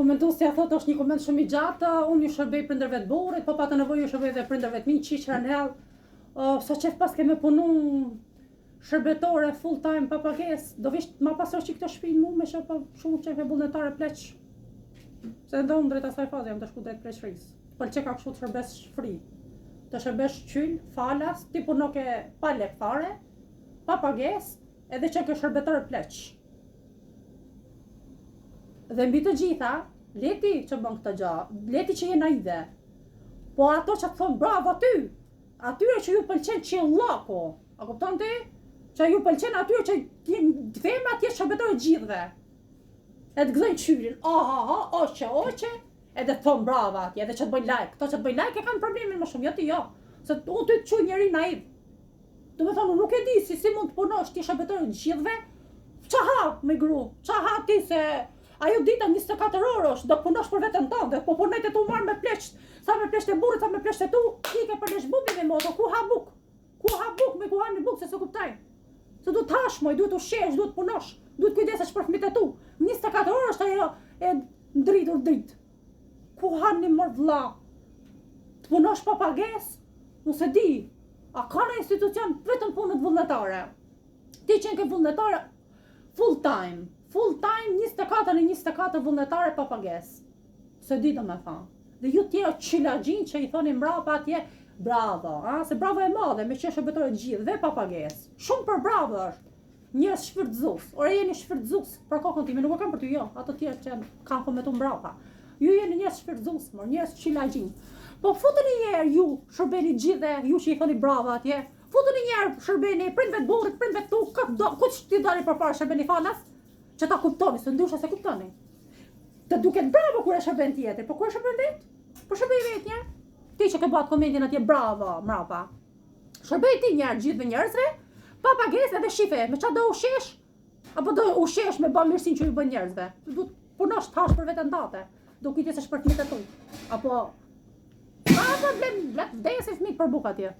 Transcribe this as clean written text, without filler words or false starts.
Komentuesja thotë është një koment shumë i gjatë, unë ju shërbej prindërve të burrit, po pa të nevojë ju shërbej dhe prindërve të mi, qiqra në hell. Sa qef pas keme punu shërbetore full time pa pagesë, do vish ma pasër që këtë shpinë mu me që pa shumë që ke vullnetare pleq. Se ndonë drejt asaj faze jam të shku drejt pleqërisë. Pëlqej ka kështu të shërbesh free. Të shërbesh qyll, falas, ti puno ke pa lek fare, pa pagesë, edhe që ke shërbetore pleq. Dhe mbi të gjitha, leti që bën këtë gjë, leti që je naive. Po ato që të thonë bravo atyre që ju pëlqen qiellako, a kupton ti? Që ju pëlqen atyre që femra të jesh shërbetore gjithëve. E të gëzojnë qyrin, oqe, edhe të thonë bravo atje, edhe që të bëjnë like. Këto që të bëjnë like e kanë problemin më shumë, jo ti jo. Se unë ty të quj njeri naiv. Do me thonë, nuk e di si mund të punosh ti shërbetore gjithëve, qa ha me gru, qa ha ti se ajo dita 24 orësh, do punosh për veten tënde, po punojt e tu marrë me pleqt, sa me pleqt e burrit, sa me pleqt e tu, ike për leshbubi me moto, ku ha buk, me ku ha një buk, se kuptaj. Se duhet hash moj, duhet ushesh, duhet punosh, duhet kujdesesh për fëmijët e tu. 24 orësh ajo e ndritur dritë. Ku ha një mor vlla? Të punosh pa pagesë? Nuk e di. A ka në institucion vetëm punët vullnetare? Ti që ke vullnetare full time, 24 vullnetare pa pagesë. Se di do me thanë. Dhe ju tjerë qilagjin që i thoni mrapa atje, bravo, se bravo e madhe, me që shërbetore gjithë, dhe pa pagesë. Shumë për bravo është. Njerëz shfrytëzues. Ore jeni shfrytëzues për kokën time, nuk e kam për ty jo, ato tjerë që kanë komentuar mbrapa. Ju jeni njerëz shfrytëzues, njerëz qilagjin. Po futuni një herë ju, shërbeni gjithë, ju që i thoni bravo atje. Futuni një herë, shërbeni prindve të burrit, prindve të tu, kush ti dali përpara shërbeni falas? Që ta kuptoni, se ndryshe se kuptoni. Të duket bravo kur e shërben tjetër, po kur e shërben vetë? Po shërbej vetë një. Ti që ke bëhat komentin atje bravo, mrapa. Shërbej ti njerë gjithve njerëzve, pa pagesë edhe shife, me qa do ushesh? Apo do ushesh me ba mirësin që ju bën njerëzve? Du të punosh të hash për vetën tate, do kujtesesh për fëmijët e tu. Apo, problem, vdesë fëmijët për buk atje.